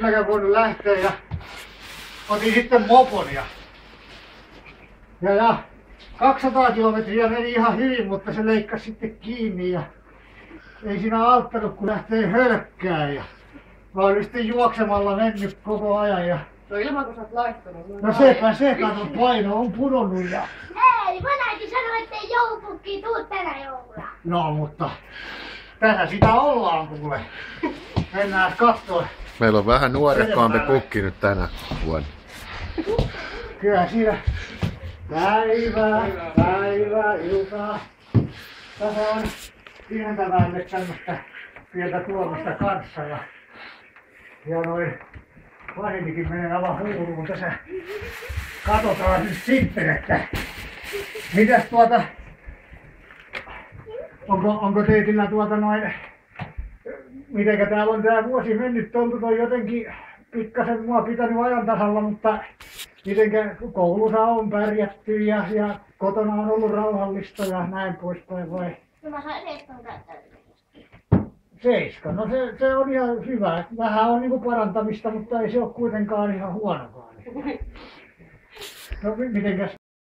Minäkään voinut lähteä ja otin sitten mopon ja 200 kilometriä meni ihan hyvin, mutta se leikkasi sitten kiinni ja ei siinä auttanut kun lähtee hölkkään. Mä olin sitten juoksemalla mennyt koko ajan ja... No ilman kun sä oot laittanut. No sepä se, kato, paino on pudonnut ja... Ei, vanhempi sanoi, ettei joulupukki tuu tänä jouluna. No mutta tässä sitä ollaan kuule. Mennään katsoa. Meillä on vähän nuorekkaampi pukki nyt tänä vuonna. Kyllä siinä päivää, iltaa. Tässä on pientävälle tämmöstä pientä tuomista kanssa ja noin vanhempikin menee aivan huuruun tässä. Katsotaan nyt sitten, että mitäs onko teitillä noin, mitenkä täällä on tää vuosi mennyt, tontut on jotenkin pikkasen mua pitänyt ajan tasalla, mutta mitenkä koulussa on pärjätty ja kotona on ollut rauhallista ja näin poispäin vai? No mä sain 7 täyttänyt. 7, no se on ihan hyvä. Vähän on niinku parantamista, mutta ei se ole kuitenkaan ihan huonokaan. No mitenkäs